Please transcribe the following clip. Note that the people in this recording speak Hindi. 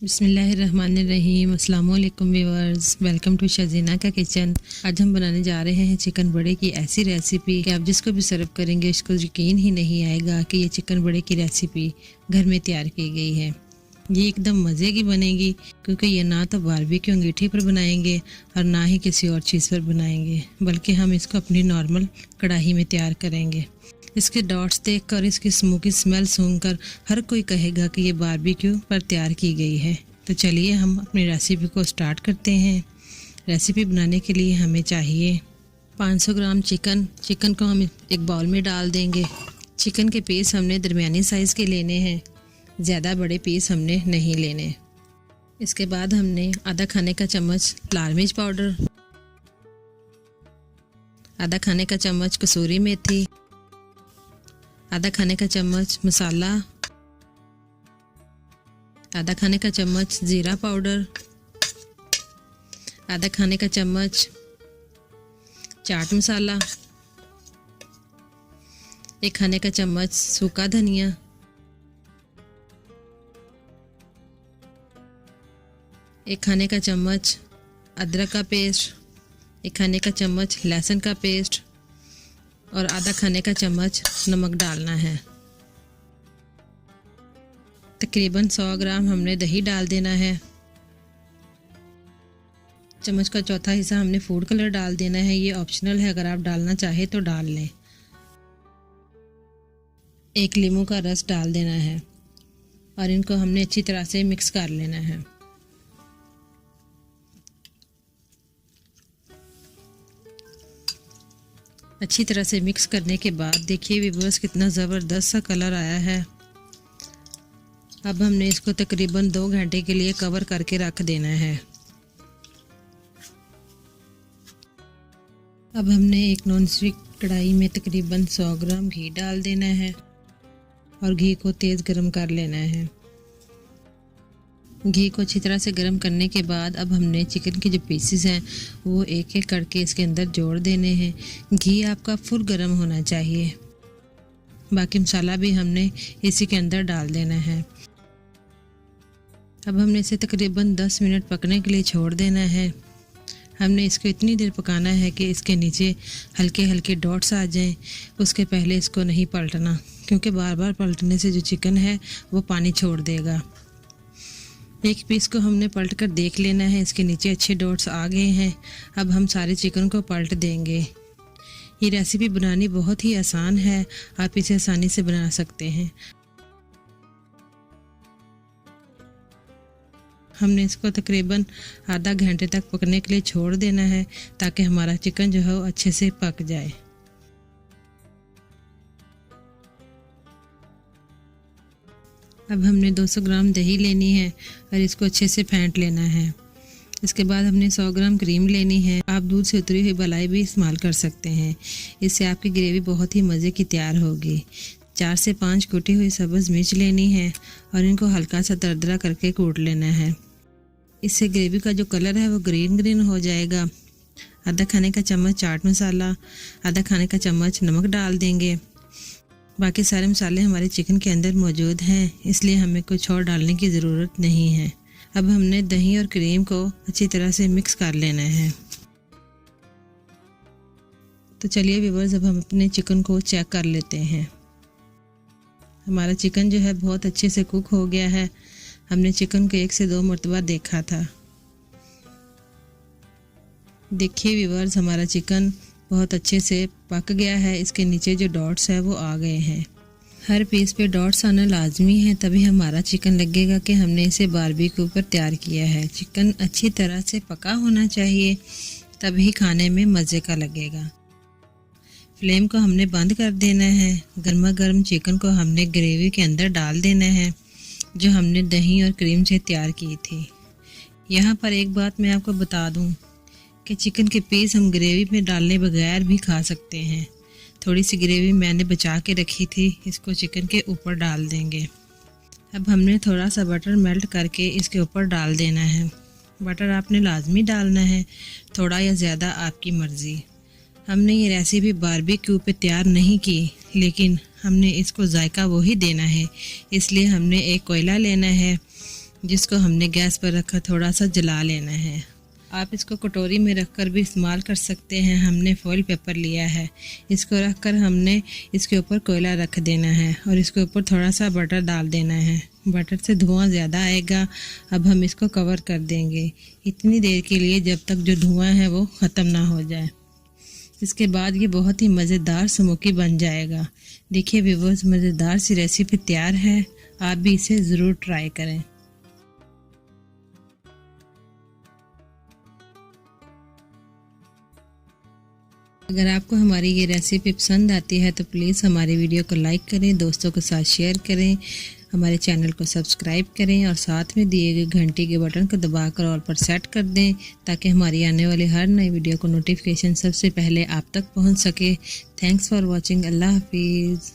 बिस्मिल्लाहिर्रहमानिर्रहीम। अस्सलाम वालेकुम व्यूअर्स, वेलकम टू शजीना का किचन। आज हम बनाने जा रहे हैं चिकन बड़े की ऐसी रेसिपी कि आप जिसको भी सर्व करेंगे इसको यकीन ही नहीं आएगा कि ये चिकन बड़े की रेसिपी घर में तैयार की गई है। ये एकदम मज़े की बनेगी क्योंकि ये ना तो बारबेक्यू अंगीठी पर बनाएंगे और ना ही किसी और चीज़ पर बनाएंगे, बल्कि हम इसको अपनी नॉर्मल कढ़ाई में तैयार करेंगे। इसके डॉट्स देखकर, इसकी स्मोकी स्मेल सूंघकर हर कोई कहेगा कि ये बारबेक्यू पर तैयार की गई है। तो चलिए हम अपनी रेसिपी को स्टार्ट करते हैं। रेसिपी बनाने के लिए हमें चाहिए 500 ग्राम चिकन को हम एक बाउल में डाल देंगे। चिकन के पीस हमने दरमियानी साइज़ के लेने हैं, ज़्यादा बड़े पीस हमने नहीं लेने। इसके बाद हमने आधा खाने का चम्मच लाल मिर्च पाउडर, आधा खाने का चम्मच कसूरी मेथी, आधा खाने का चम्मच मसाला, आधा खाने का चम्मच ज़ीरा पाउडर, आधा खाने का चम्मच चाट मसाला, एक खाने का चम्मच सूखा धनिया, एक खाने का चम्मच अदरक का पेस्ट, एक खाने का चम्मच लहसुन का पेस्ट और आधा खाने का चम्मच नमक डालना है। तकरीबन 100 ग्राम हमने दही डाल देना है। चम्मच का चौथा हिस्सा हमने फूड कलर डाल देना है। ये ऑप्शनल है, अगर आप डालना चाहे तो डाल लें। एक नींबू का रस डाल देना है और इनको हमने अच्छी तरह से मिक्स कर लेना है। अच्छी तरह से मिक्स करने के बाद देखिए व्यूअर्स कितना ज़बरदस्त सा कलर आया है। अब हमने इसको तकरीबन 2 घंटे के लिए कवर करके रख देना है। अब हमने एक नॉन स्टिक कढ़ाई में तकरीबन 100 ग्राम घी डाल देना है और घी को तेज़ गर्म कर लेना है। घी को अच्छी तरह से गर्म करने के बाद अब हमने चिकन के जो पीसेस हैं वो एक एक करके इसके अंदर जोड़ देने हैं। घी आपका फुल गर्म होना चाहिए। बाकी मसाला भी हमने इसी के अंदर डाल देना है। अब हमने इसे तकरीबन 10 मिनट पकने के लिए छोड़ देना है। हमने इसको इतनी देर पकाना है कि इसके नीचे हल्के हल्के डॉट्स आ जाएं। उसके पहले इसको नहीं पलटना, क्योंकि बार बार पलटने से जो चिकन है वो पानी छोड़ देगा। एक पीस को हमने पलट कर देख लेना है, इसके नीचे अच्छे डॉट्स आ गए हैं। अब हम सारे चिकन को पलट देंगे। ये रेसिपी बनानी बहुत ही आसान है, आप इसे आसानी से बना सकते हैं। हमने इसको तकरीबन आधा घंटे तक पकने के लिए छोड़ देना है ताकि हमारा चिकन जो है वो अच्छे से पक जाए। अब हमने 200 ग्राम दही लेनी है और इसको अच्छे से फेंट लेना है। इसके बाद हमने 100 ग्राम क्रीम लेनी है। आप दूध से उतरी हुई मलाई भी इस्तेमाल कर सकते हैं, इससे आपकी ग्रेवी बहुत ही मज़े की तैयार होगी। 4 से 5 कूटी हुई सब्ज़ मिर्च लेनी है और इनको हल्का सा दरदरा करके कूट लेना है। इससे ग्रेवी का जो कलर है वो ग्रीन ग्रीन हो जाएगा। आधा खाने का चम्मच चाट मसाला, आधा खाने का चम्मच नमक डाल देंगे। बाकी सारे मसाले हमारे चिकन के अंदर मौजूद हैं, इसलिए हमें कुछ और डालने की ज़रूरत नहीं है। अब हमने दही और क्रीम को अच्छी तरह से मिक्स कर लेना है। तो चलिए व्यूअर्स, अब हम अपने चिकन को चेक कर लेते हैं। हमारा चिकन जो है बहुत अच्छे से कुक हो गया है। हमने चिकन को 1 से 2 मरतबा देखा था। देखिए व्यूअर्स, हमारा चिकन बहुत अच्छे से पक गया है। इसके नीचे जो डॉट्स है वो आ गए हैं। हर पीस पे डॉट्स आना लाजमी है, तभी हमारा चिकन लगेगा कि हमने इसे बारबेक्यू पर तैयार किया है। चिकन अच्छी तरह से पका होना चाहिए, तभी खाने में मज़े का लगेगा। फ्लेम को हमने बंद कर देना है। गर्मा गर्म चिकन को हमने ग्रेवी के अंदर डाल देना है जो हमने दही और क्रीम से तैयार की थी। यहाँ पर एक बात मैं आपको बता दूँ कि चिकन के पीस हम ग्रेवी में डालने बगैर भी खा सकते हैं। थोड़ी सी ग्रेवी मैंने बचा के रखी थी, इसको चिकन के ऊपर डाल देंगे। अब हमने थोड़ा सा बटर मेल्ट करके इसके ऊपर डाल देना है। बटर आपने लाजमी डालना है, थोड़ा या ज़्यादा आपकी मर्ज़ी। हमने ये रेसिपी बारबेक्यू पे तैयार नहीं की, लेकिन हमने इसको जायका वही देना है, इसलिए हमने एक कोयला लेना है जिसको हमने गैस पर रखकर थोड़ा सा जला लेना है। आप इसको कटोरी में रखकर भी इस्तेमाल कर सकते हैं। हमने फॉइल पेपर लिया है, इसको रखकर हमने इसके ऊपर कोयला रख देना है और इसके ऊपर थोड़ा सा बटर डाल देना है। बटर से धुआं ज़्यादा आएगा। अब हम इसको कवर कर देंगे इतनी देर के लिए जब तक जो धुआं है वो ख़त्म ना हो जाए। इसके बाद ये बहुत ही मज़ेदार स्मोकी बन जाएगा। देखिए व्यूअर्स, मज़ेदार सी रेसिपी तैयार है। आप भी इसे ज़रूर ट्राई करें। अगर आपको हमारी ये रेसिपी पसंद आती है तो प्लीज़ हमारी वीडियो को लाइक करें, दोस्तों के साथ शेयर करें, हमारे चैनल को सब्सक्राइब करें और साथ में दिए गए घंटी के बटन को दबाकर ऑल पर सेट कर दें ताकि हमारी आने वाली हर नई वीडियो को नोटिफिकेशन सबसे पहले आप तक पहुंच सके। Thanks for watching. अल्लाह हाफिज़।